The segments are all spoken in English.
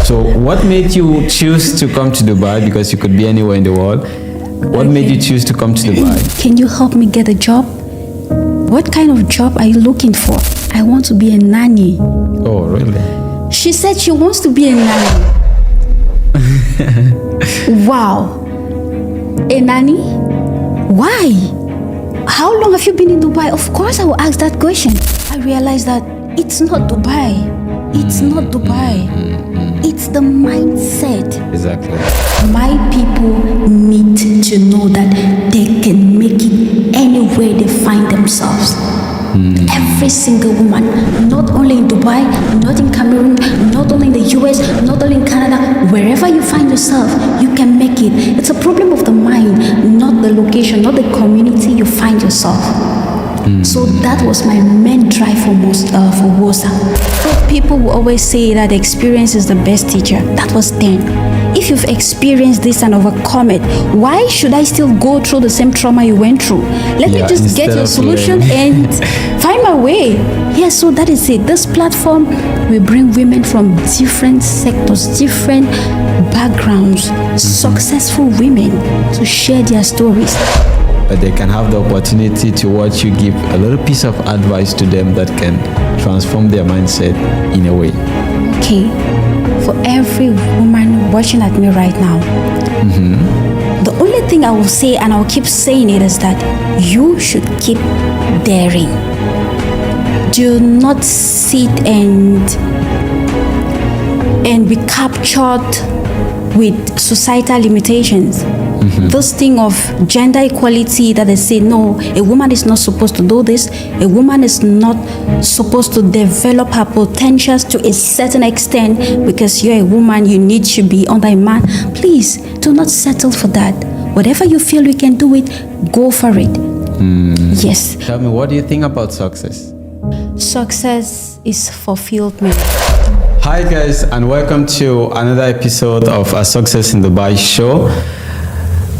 So what made you choose to come to Dubai? Because you could be anywhere in the world. What made you choose to come to Dubai? Can you help me get a job? What kind of job are you looking for? I want to be a nanny. Oh, really? She said she wants to be a nanny. Wow. A nanny? Why? How long have you been in Dubai? Of course I will ask that question. I realized that it's not Dubai. It's not Dubai. It's the mindset. Exactly. My people need to know that they can make it anywhere they find themselves. Every single woman, not only in Dubai, not in Cameroon, not only in the US, not only in Canada, wherever you find yourself, you can make it. It's a problem of the mind, not the location, not the community you find yourself. So that was my main drive for WOSA. So people will always say that experience is the best teacher. That was then. If you've experienced this and overcome it, why should I still go through the same trauma you went through? Let me just get your solution and find my way. Yeah, so that is it. This platform will bring women from different sectors, different backgrounds, successful women to share their stories. But they can have the opportunity to watch you give a little piece of advice to them that can transform their mindset in a way. Okay, for every woman watching at me right now, the only thing I will say, and I will keep saying it, is that you should keep daring. Do not sit and be captured with societal limitations. This thing of gender equality that they say, no, a woman is not supposed to do this, a woman is not supposed to develop her potentials to a certain extent because you're a woman, you need to be under a man. Please, do not settle for that. Whatever you feel you can do it, go for it. Yes. Tell me, what do you think about success? Success is fulfillment. Hi guys, and welcome to another episode of A Success in Dubai show.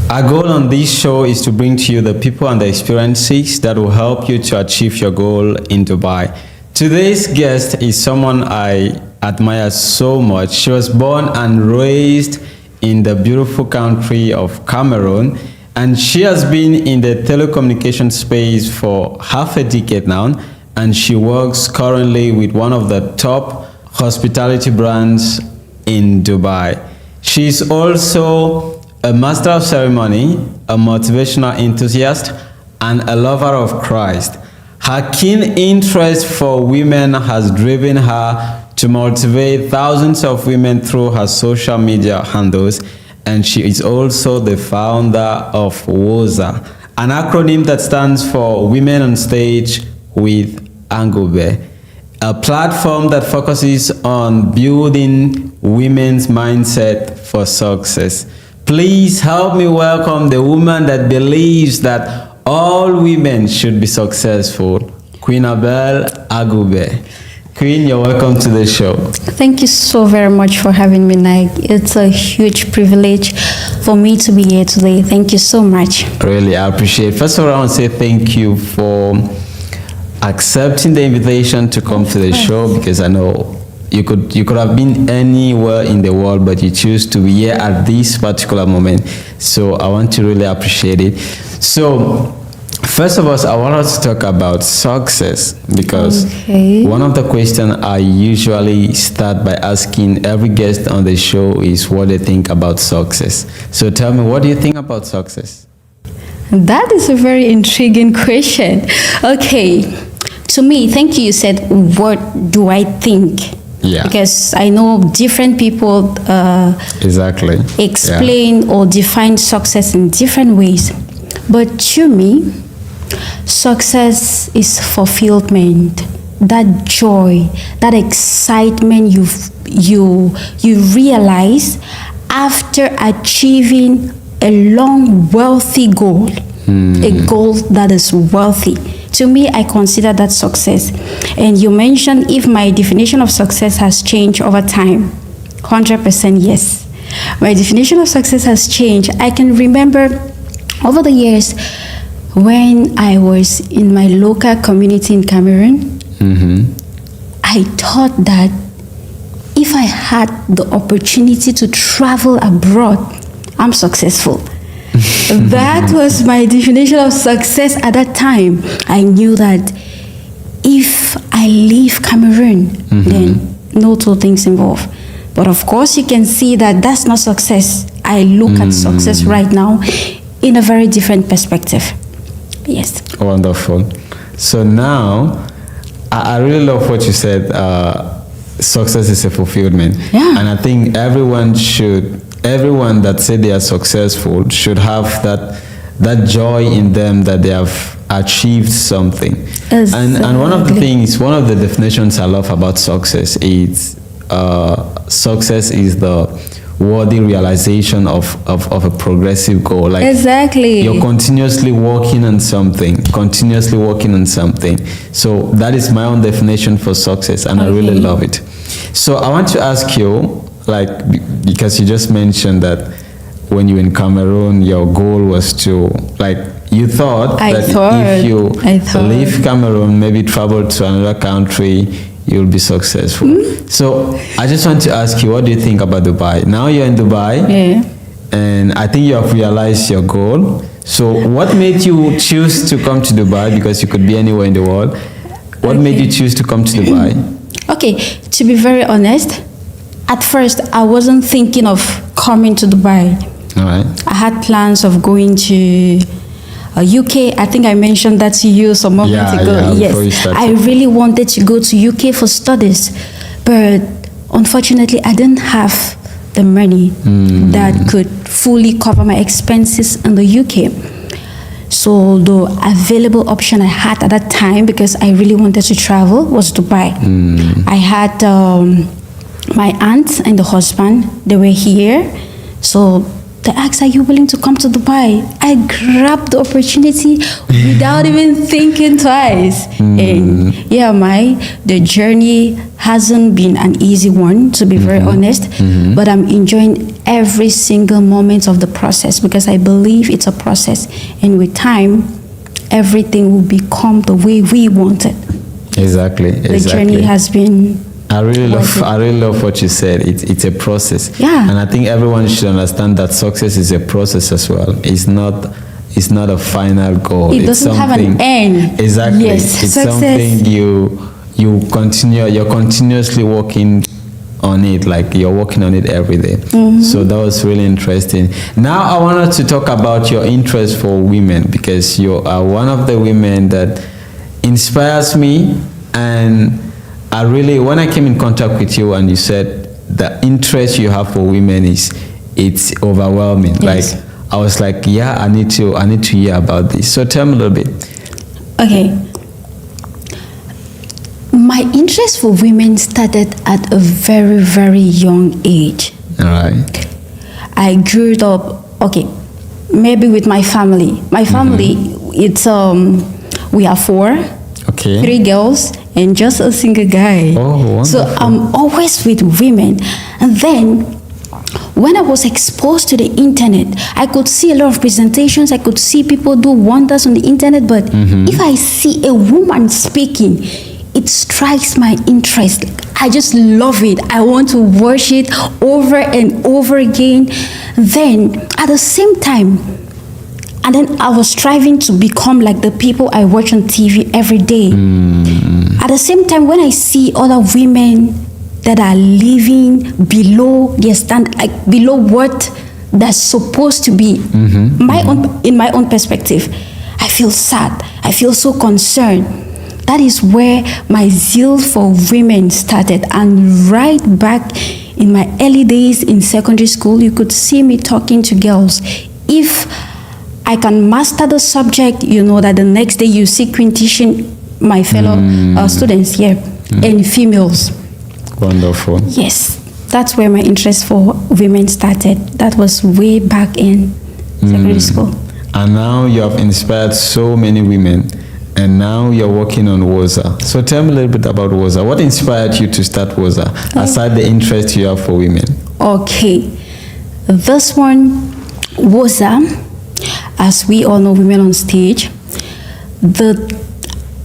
Our goal on this show is to bring to you the people and the experiences that will help you to achieve your goal in Dubai. Today's guest is someone I admire so much. She was born and raised in the beautiful country of Cameroon, and she has been in the telecommunication space for half a decade now, and she works currently with one of the top hospitality brands in Dubai. She's also a master of ceremony, a motivational enthusiast, and a lover of Christ. Her keen interest for women has driven her to motivate thousands of women through her social media handles, and she is also the founder of WOSA, an acronym that stands for Women on Stage with Angobe, a platform that focuses on building women's mindset for success. Please help me welcome the woman that believes that all women should be successful, Queen Abel Angobe. Queen, you're welcome to the show. Thank you so very much for having me, Nike. It's a huge privilege for me to be here today. Thank you so much. Really, I appreciate it. First of all, I want to say thank you for accepting the invitation to come to the show, because I know you could have been anywhere in the world, but you choose to be here at this particular moment. So I want to really appreciate it. So first of all, I want us to talk about success, because one of the questions I usually start by asking every guest on the show is what they think about success. So tell me, what do you think about success? That is a very intriguing question. Okay, to me, thank you. You said, what do I think? Yeah. Because I know different people exactly explain or define success in different ways. But to me, success is fulfillment. That joy, that excitement you realize after achieving a long, wealthy goal, a goal that is wealthy. To me, I consider that success. And you mentioned if my definition of success has changed over time. 100% yes. My definition of success has changed. I can remember over the years when I was in my local community in Cameroon, I thought that if I had the opportunity to travel abroad, I'm successful. That was my definition of success at that time. I knew that if I leave Cameroon, then no two things involved. But of course, you can see that that's not success. I look at success right now in a very different perspective. Yes. Wonderful. So now, I really love what you said. Success is a fulfillment. Yeah. And I think everyone that say they are successful should have that joy in them that they have achieved something. Exactly. And one of the definitions I love about success is success is the worthy realization of a progressive goal. Like, exactly. you're continuously working on something. So that is my own definition for success, and I really love it. So I want to ask you, like, because you just mentioned that when you were in Cameroon, your goal was to, like, you thought if you leave Cameroon, maybe travel to another country, you'll be successful. So I just want to ask you, what do you think about Dubai? Now you're in Dubai, and I think you have realized your goal. So what made you choose to come to Dubai? Because you could be anywhere in the world. What made you choose to come to Dubai? Okay, to be very honest, at first I wasn't thinking of coming to Dubai. All right. I had plans of going to UK. I think I mentioned that to you some moments ago. Yes, I really wanted to go to UK for studies, but unfortunately I didn't have the money that could fully cover my expenses in the UK. So the available option I had at that time, because I really wanted to travel, was Dubai. I had my aunt and the husband, they were here. So they asked, are you willing to come to Dubai? I grabbed the opportunity without even thinking twice. And yeah, the journey hasn't been an easy one, to be very honest, but I'm enjoying every single moment of the process, because I believe it's a process, and with time, everything will become the way we want it. Exactly. The journey has been... I really love what you said. It's a process. Yeah. And I think everyone should understand that success is a process as well. It's not a final goal. It doesn't have an end. Exactly. Yes. It's success. Something you're continuously working on it, like you're working on it every day. So that was really interesting. Now I wanted to talk about your interest for women, because you are one of the women that inspires me. And I really, when I came in contact with you and you said the interest you have for women it's overwhelming. Yes. Like, I was like, yeah, I need to hear about this. So tell me a little bit. Okay. My interest for women started at a very, very young age. All right. I grew up, maybe with my family. My family, it's we are 4. Okay. 3 girls and just a single guy. Oh, wonderful. So I'm always with women. And then when I was exposed to the internet, I could see a lot of presentations. I could see people do wonders on the internet. But if I see a woman speaking, it strikes my interest. I just love it. I want to watch it over and over again. Then at the same time, and then I was striving to become like the people I watch on TV every day. At the same time, when I see other women that are living below their below what that's supposed to be, in my own perspective, I feel sad. I feel so concerned. That is where my zeal for women started. And right back in my early days in secondary school, you could see me talking to girls. If I can master the subject, you know that the next day you see quintition my fellow students here and females. Wonderful. Yes, that's where my interest for women started. That was way back in secondary school. And now you have inspired so many women, and now you're working on WOZA. So tell me a little bit about WOZA. What inspired you to start WOZA, aside the interest you have for women? Okay. This one, WOZA, as we all know, Women on Stage, the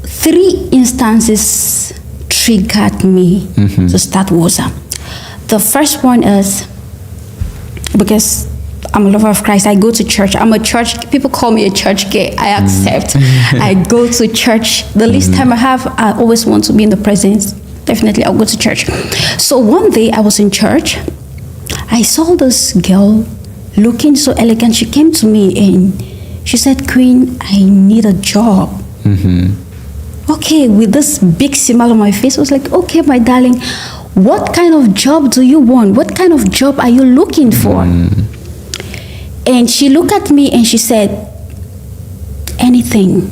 3 instances triggered me to start WOZA. The first one is because I'm a lover of Christ. I go to church. I'm a church. People call me a church gay. I accept. I go to church. The least time I have, I always want to be in the presence. Definitely, I'll go to church. So one day I was in church. I saw this girl looking so elegant. She came to me and she said, "Queen, I need a job." Okay, with this big smile on my face, I was like, "Okay, my darling, what kind of job do you want? What kind of job are you looking for?" And she looked at me and she said, "Anything."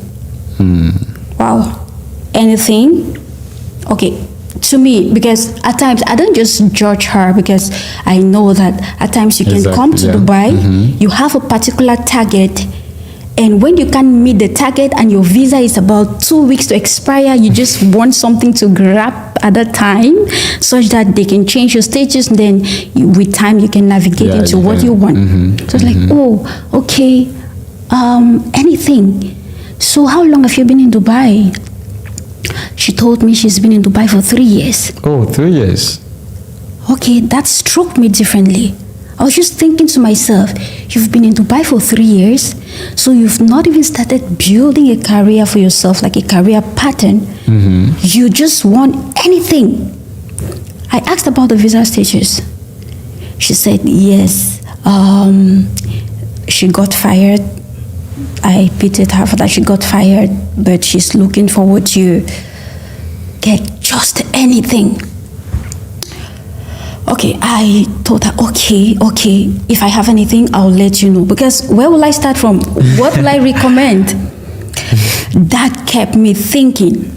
Wow, anything? Okay, to me, because at times I don't just judge her, because I know that at times you can come to Dubai, you have a particular target, and when you can't meet the target and your visa is about 2 weeks to expire, you just want something to grab at that time such that they can change your status, and then with time you can navigate into what you want. So it's like, oh, okay, anything. So how long have you been in Dubai? She told me she's been in Dubai for 3 years. Oh, 3 years. Okay, that struck me differently. I was just thinking to myself, you've been in Dubai for 3 years, so you've not even started building a career for yourself, like a career pattern. You just want anything. I asked about the visa status. She said, yes, she got fired. I pitied her for that. She got fired, but she's looking forward to get just anything. Okay, I told her, okay, if I have anything, I'll let you know. Because where will I start from? What will I recommend? That kept me thinking.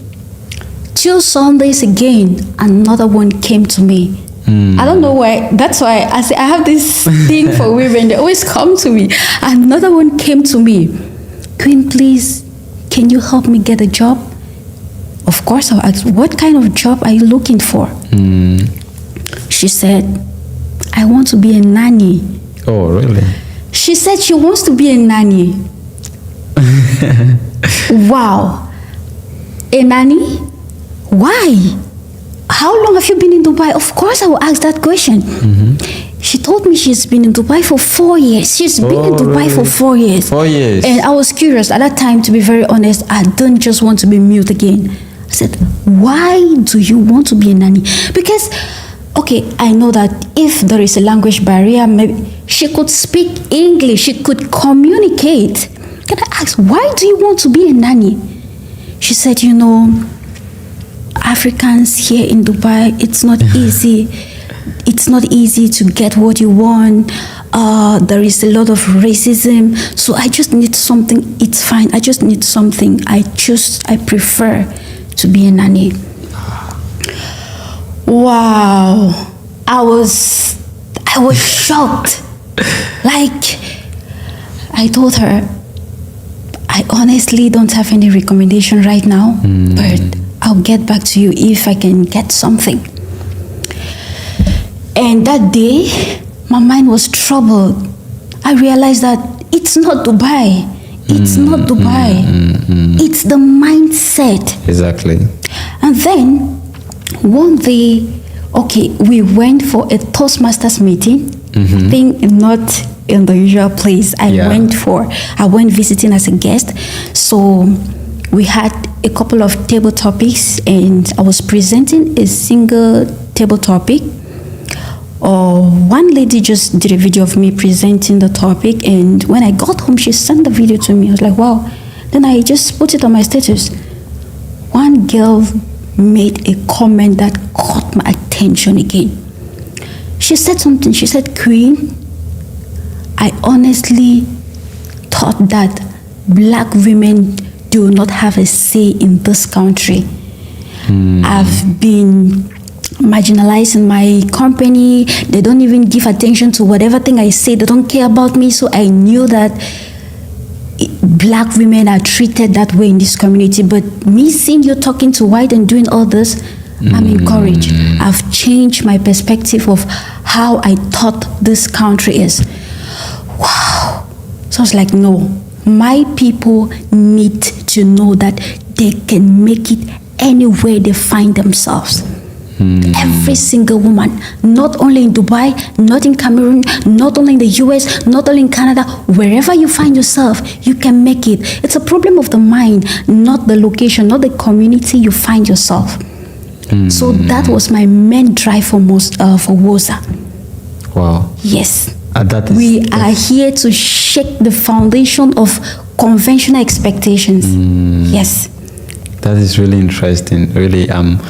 2 Sundays again, another one came to me. I don't know why. That's why I say I have this thing for women. They always come to me. Another one came to me. Queen, please, can you help me get a job? Of course, I'll ask, what kind of job are you looking for? She said, I want to be a nanny. Oh, really? She said she wants to be a nanny. Wow. A nanny? Why? How long have you been in Dubai? Of course, I will ask that question. She told me she's been in Dubai for 4 years. She's been in Dubai for 4 years. 4 years. And I was curious. At that time, to be very honest, I don't just want to be mute again. I said, why do you want to be a nanny? Because, okay, I know that if there is a language barrier, maybe she could speak English, she could communicate. Can I ask, why do you want to be a nanny? She said, you know, Africans here in Dubai, it's not easy. It's not easy to get what you want. There is a lot of racism. So I just need something. It's fine. I just need something. I prefer to be a nanny. Wow. I was shocked. Like, I told her, I honestly don't have any recommendation right now, but I'll get back to you if I can get something. And that day, my mind was troubled. I realized that it's not Dubai. It's not Dubai. It's the mindset. Exactly. And then, one day, okay, we went for a Toastmasters meeting. I think not in the usual place. I went visiting as a guest. So we had a couple of table topics, and I was presenting a single table topic. One lady just did a video of me presenting the topic, and when I got home, she sent the video to me. I was like, wow. Then I just put it on my status. One girl made a comment that caught my attention again. She said something. She said, Queen, I honestly thought that black women do not have a say in this country. I've been marginalized in my company. They don't even give attention to whatever thing I say. They don't care about me. So I knew that black women are treated that way in this community. But me seeing you talking to white and doing all this, I'm encouraged. I've changed my perspective of how I thought this country is. Wow. So I was like, no, my people need to know that they can make it anywhere they find themselves. Every single woman, not only in Dubai, not in Cameroon, not only in the US, not only in Canada, wherever you find yourself, you can make it. It's a problem of the mind, not the location, not the community you find yourself. So that was my main drive for WOZA. Wow. Yes. We are here to shake the foundation of conventional expectations. Yes. That is really interesting. Really, I'm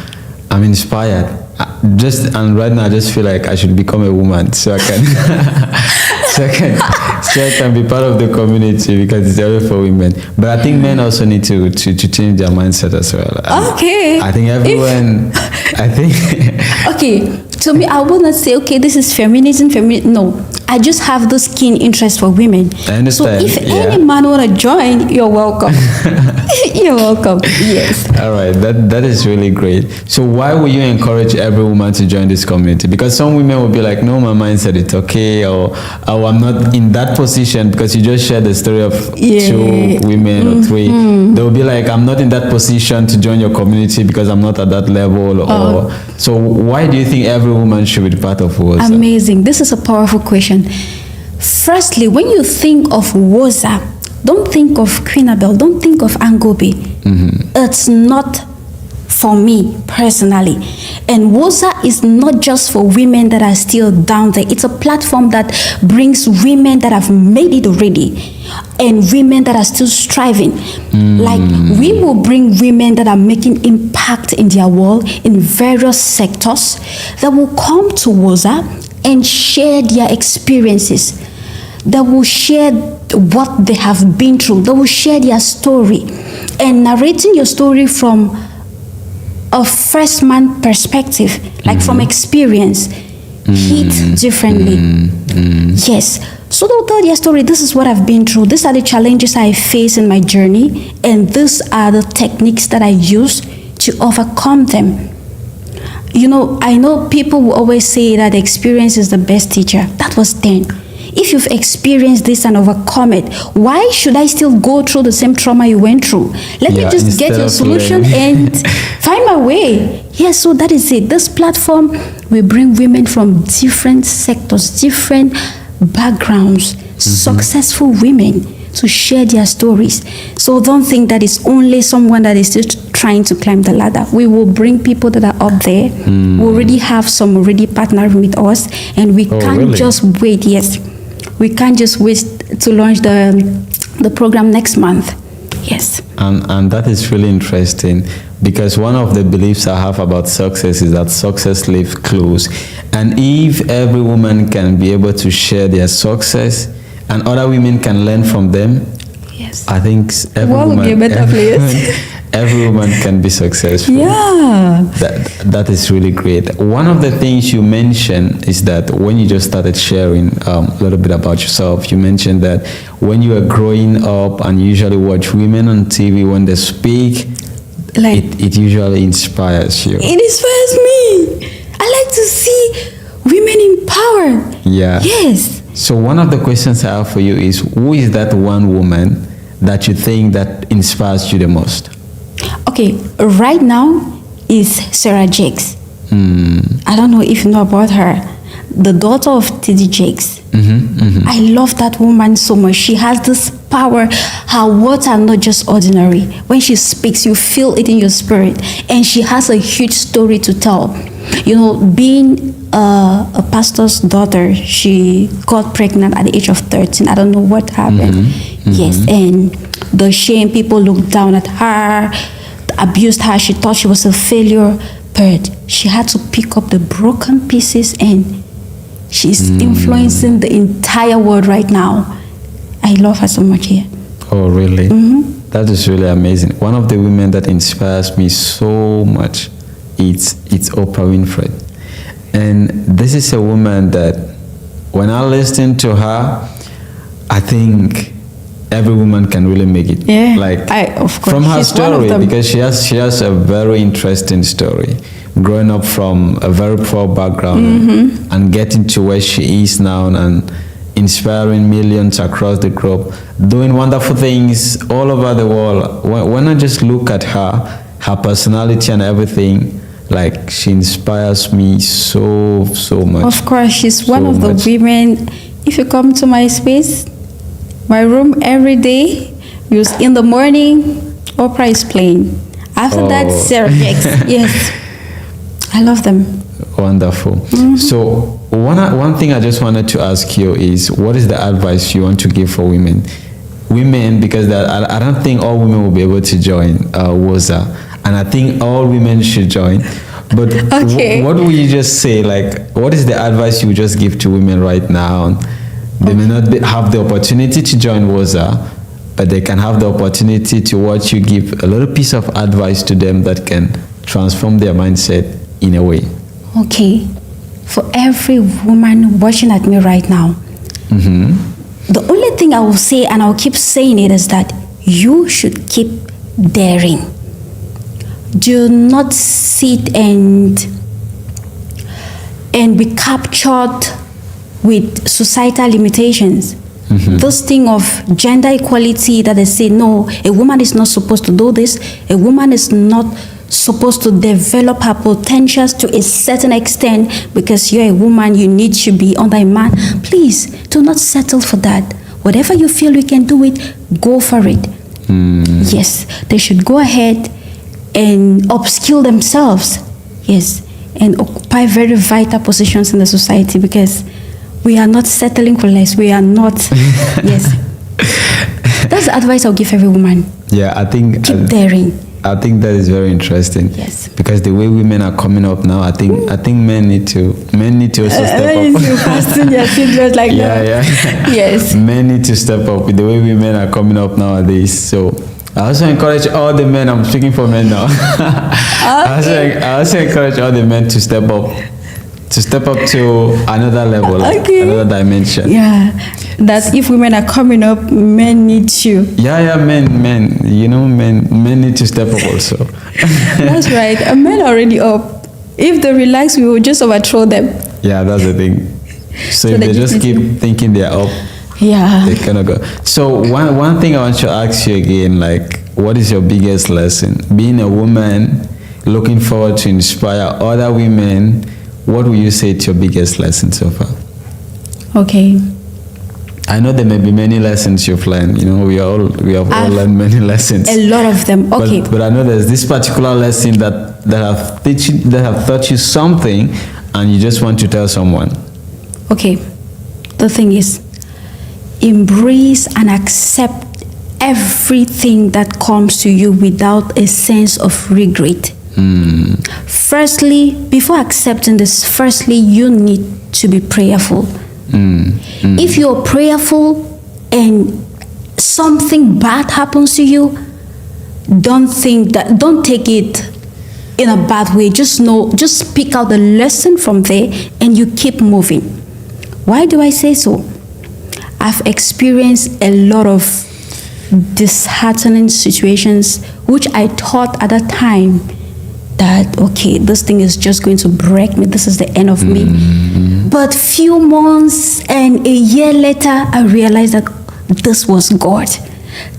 inspired. And right now I just feel like I should become a woman so I can so I can be part of the community, because it's only for women. But I think men also need to change their mindset as well. Okay. I think everyone. Okay. To me, I would not say, okay, this is feminism. No, I just have this keen interest for women. I understand. So if any man want to join, you're welcome. You're welcome. Yes. All right, that is really great. So why would you encourage every woman to join this community? Because some women will be like, no, my mind said it's okay, or I'm not in that position, because you just shared the story of 2 women or 3. They will be like, I'm not in that position to join your community because I'm not at that level. So why do you think every woman should be part of WOZA? Amazing. This is a powerful question. Firstly, when you think of WOZA, don't think of Queen Abel, don't think of Angobe. It's not for me personally. And WOZA is not just for women that are still down there. It's a platform that brings women that have made it already and women that are still striving. Like, we will bring women that are making impact in their world in various sectors that will come to WOZA and share their experiences, that will share what they have been through, that will share their story. And narrating your story from a first-man perspective, like from experience, hit differently. Yes. So they'll tell their story. This is what I've been through. These are the challenges I face in my journey, and these are the techniques that I use to overcome them. You know, I know people will always say that experience is the best teacher. That was then. If you've experienced this and overcome it, why should I still go through the same trauma you went through? Let me just get your solution and find my way. Yes, so that is it. This platform will bring women from different sectors, different backgrounds, successful women to share their stories. So don't think that it's only someone that is just trying to climb the ladder. We will bring people that are up there. We already have some already partnering with us, and we can't just wait. Yes, we can't just wait to launch the program next month. Yes. And that is really interesting, because one of the beliefs I have about success is that success leaves clues. And if every woman can be able to share their success and other women can learn from them, yes, I think every woman can be successful. Yeah. That is really great. One of the things you mentioned is that when you just started sharing a little bit about yourself, you mentioned that when you were growing up and you usually watch women on TV when they speak, like, it usually inspires you. It inspires me. I like to see women in power. Yeah. Yes. So one of the questions I have for you is, who is that one woman that you think that inspires you the most? Okay, right now is Sarah Jakes. I don't know if you know about her. The daughter of T.D. Jakes. I love that woman so much. She has this power. Her words are not just ordinary. When she speaks, you feel it in your spirit. And she has a huge story to tell. You know, being a pastor's daughter, she got pregnant at the age of 13. I don't know what happened. Yes, and the shame, people looked down at her, abused her. She thought she was a failure, but she had to pick up the broken pieces, and she's influencing the entire world right now. I love her so much here. Oh, really? That is really amazing. One of the women that inspires me so much, it's Oprah Winfrey. And this is a woman that when I listen to her, I think every woman can really make it. Yeah, like, of course, from her story, because she has a very interesting story. Growing up from a very poor background and getting to where she is now, and inspiring millions across the globe, doing wonderful things all over the world. When I just look at her personality and everything, Like, she inspires me so much. Of course, she's one of the much. women. If you come to my space, my room every day, in the morning, opera is playing. After that, Sarah X. Yes, I love them. Wonderful. So one thing I just wanted to ask you is, what is the advice you want to give for women? Women, because I don't think all women will be able to join WOZA, and I think all women should join. But Okay. What would you just say? Like, what is the advice you would just give to women right now? They may not have the opportunity to join WOZA, but they can have the opportunity to watch you give a little piece of advice to them that can transform their mindset in a way. Okay, for every woman watching at me right now, the only thing I will say, and I'll keep saying it, is that you should keep daring. Do not sit and be captured with societal limitations. This thing of gender equality that they say, no, a woman is not supposed to do this, a woman is not supposed to develop her potentials to a certain extent because you're a woman, you need to be under a man. Please do not settle for that. Whatever you feel you can do it, go for it. Yes, they should go ahead and upskill themselves. Yes, and occupy very vital positions in the society, because we are not settling for less. We are not. Yes, that's the advice I'll give every woman. Yeah, I think Keep daring. I think that is very interesting. Yes. Because the way women are coming up now, I think men need to also step up. Fasten their seatbelts like that. Yeah. Yes. Men need to step up with the way women are coming up nowadays. So I also encourage all the men. I'm speaking for men now. I also encourage all the men to step up to another level, like another dimension. Yeah, that if women are coming up, men need to. Yeah, men. You know, men need to step up also. That's right. Men are already up. If they relax, we will just overthrow them. Yeah, that's the thing. So if they just keep thinking they're up, yeah, they cannot go. So one thing I want to ask you again, like, what is your biggest lesson? Being a woman, looking forward to inspire other women, what would you say is your biggest lesson so far? Okay. I know there may be many lessons you've learned. You know, we have all learned many lessons. A lot of them. Okay. But I know there's this particular lesson that have taught you something, and you just want to tell someone. Okay. The thing is, embrace and accept everything that comes to you without a sense of regret. Firstly, before accepting this, you need to be prayerful. If you're prayerful and something bad happens to you, don't take it in a bad way. Just pick out the lesson from there and you keep moving. Why do I say so? I've experienced a lot of disheartening situations which I thought at that time that, okay, this thing is just going to break me, this is the end of me. But few months and a year later, I realized that this was God.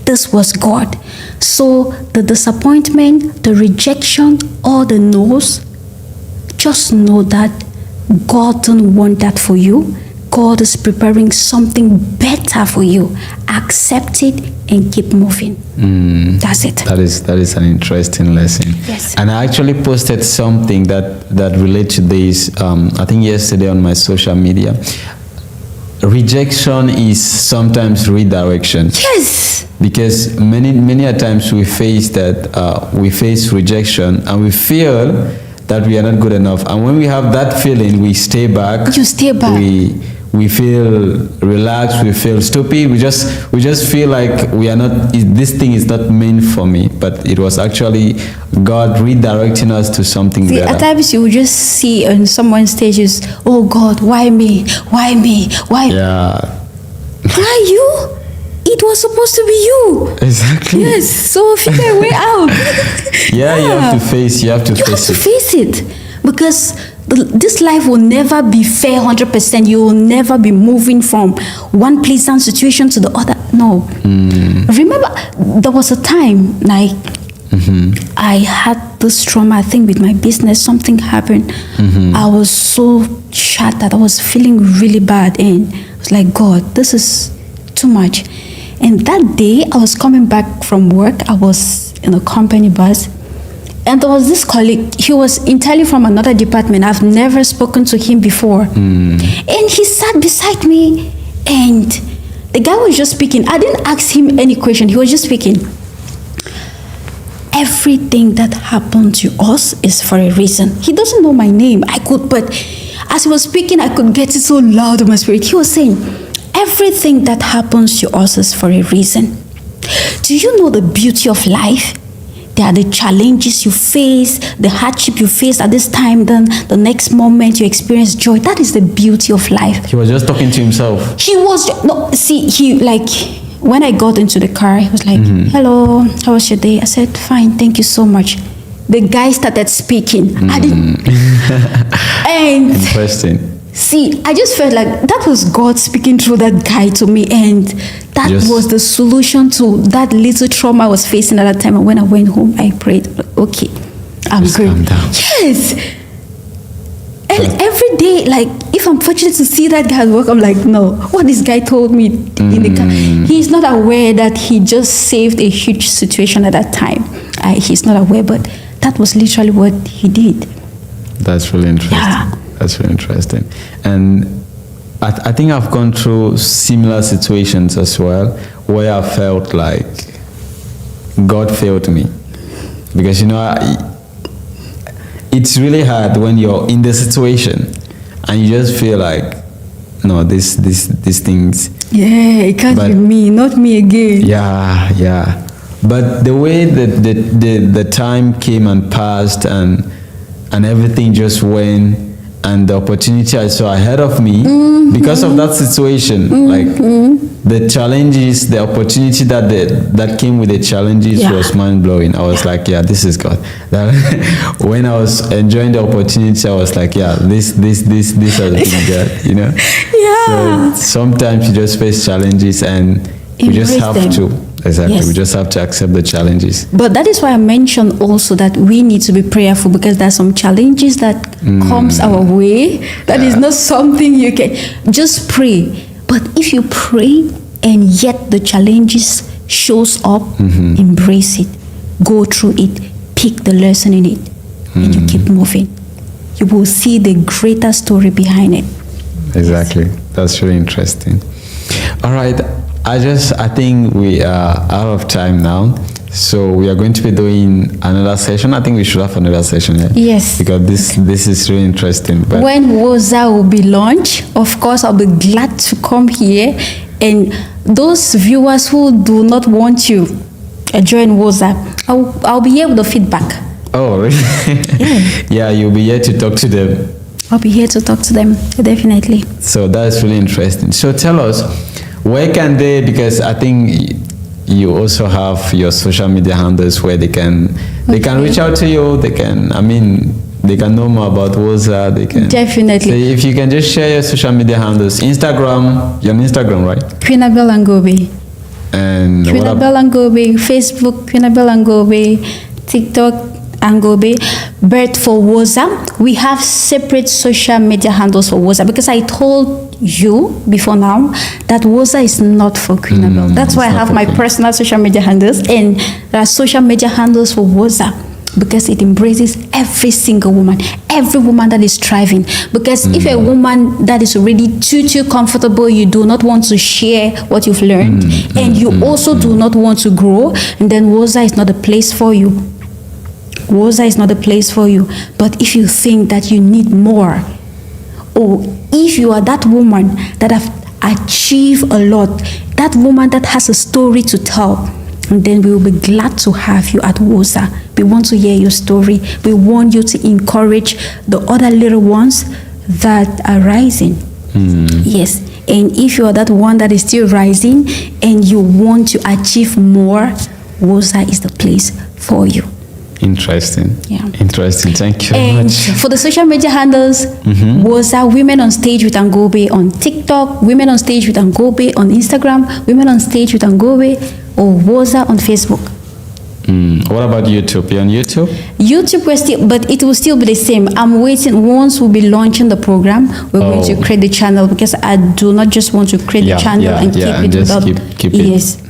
This was God. So the disappointment, the rejection, all the no's, just know that God don't want that for you. God is preparing something better for you. Accept it and keep moving. That's it. That is an interesting lesson. Yes. And I actually posted something that relates to this, I think yesterday on my social media. Rejection is sometimes redirection. Yes. Because many a times we face rejection and we feel that we are not good enough. And when we have that feeling, we stay back. You stay back. We feel relaxed, we feel stupid, we just feel like we are not, this thing is not meant for me, but it was actually God redirecting us to something better. At times you will just see on someone's stages, oh God, why me? Why me? Why? Yeah. Why you? It was supposed to be you. Exactly. Yes, so figure a way out. Yeah, you have to face it. Because this life will never be fair 100%. You will never be moving from one pleasant situation to the other. No. Remember, there was a time, like I had this trauma, I think, with my business. Something happened. I was so shattered. I was feeling really bad. And I was like, God, this is too much. And that day, I was coming back from work. I was in a company bus. And there was this colleague. He was entirely from another department. I've never spoken to him before. And he sat beside me. And the guy was just speaking. I didn't ask him any question. He was just speaking. Everything that happened to us is for a reason. He doesn't know my name. But as he was speaking, I could get it so loud in my spirit. He was saying, everything that happens to us is for a reason. Do you know the beauty of life? There are the challenges you face, the hardship you face at this time, then the next moment you experience joy. That is the beauty of life. He was just talking to himself. When I got into the car, he was like, hello, how was your day? I said, fine, thank you so much. The guy started speaking. I didn't. And interesting. See, I just felt like that was God speaking through that guy to me, and that was the solution to that little trauma I was facing at that time. And when I went home, I prayed, okay, I'm good. Calm down. Yes. And every day, like, if I'm fortunate to see that guy at work, I'm like, no, what this guy told me in the car, he's not aware that he just saved a huge situation at that time. He's not aware, but that was literally what he did. That's really interesting. Yeah. That's really interesting. And I think I've gone through similar situations as well, where I felt like God failed me. Because, it's really hard when you're in the situation and you just feel like, no, these things. Yeah, it can't be me, not me again. Yeah. But the way that the time came and passed and everything just went, and the opportunity I saw ahead of me, because of that situation, like the challenges, the opportunity that came with the challenges was mind-blowing. I was like, yeah, this is God. When I was enjoying the opportunity, I was like, yeah, this has been God, Yeah. So sometimes you just face challenges and we just have to. Exactly. Yes. We just have to accept the challenges. But that is why I mentioned also that we need to be prayerful, because there are some challenges that comes our way. That is not something you can just pray. But if you pray and yet the challenges shows up, embrace it, go through it, pick the lesson in it, and you keep moving. You will see the greater story behind it. Exactly. Yes. That's really interesting. All right. I think we are out of time now, so we are going to be doing another session. I think we should have another session here. Yes. Because this is really interesting. But when Woza will be launched, of course, I'll be glad to come here. And those viewers who do not want to join Woza, I'll be here with the feedback. Oh, really? Yeah, you'll be here to talk to them. I'll be here to talk to them, definitely. So that's really interesting. So tell us, where can they, because I think you also have your social media handles where they can reach out to you, they can know more about Woza, they can. Definitely. So if you can just share your social media handles. Instagram, you're on Instagram, right? Queenabel Angobe. And Queenabel Angobe, Facebook, Queenabel Angobe, TikTok, Angobe. But for Woza, we have separate social media handles for Woza, because I told you before now that Woza is not for Queenabel. That's why I have my personal social media handles, and there are social media handles for Woza, because it embraces every single woman, every woman that is striving. Because if a woman that is already too comfortable, you do not want to share what you've learned, and you also do not want to grow, and then Woza is not a place for you. Woza is not a place for you. But if you think that you need more, or if you are that woman that have achieved a lot, that woman that has a story to tell, and then we will be glad to have you at Woza. We want to hear your story. We want you to encourage the other little ones that are rising. Yes. And if you are that one that is still rising and you want to achieve more, Woza is the place for you. Interesting. Yeah. Interesting. Thank you very and much. For the social media handles, Woza Women on Stage with Angobe on TikTok, Women on Stage with Angobe on Instagram, Women on Stage with Angobe, or Woza on Facebook. What about YouTube? You're on YouTube? YouTube, we're still, but it will still be the same. I'm waiting. Once we'll be launching the program, we're going to create the channel, because I do not just want to create the channel and keep it just without. keep it. Yes.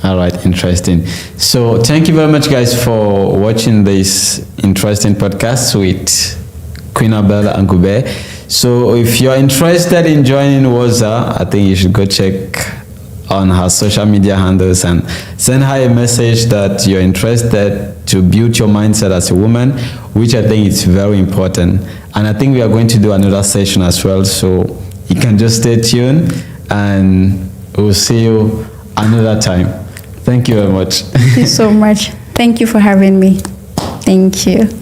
All right, interesting. So thank you very much, guys, for watching this interesting podcast with Queen Abel Angobe. So if you're interested in joining WOZA, I think you should go check on her social media handles and send her a message that you're interested to build your mindset as a woman, which I think is very important. And I think we are going to do another session as well, so you can just stay tuned and we'll see you another time. Thank you very much. Thank you so much. Thank you for having me. Thank you.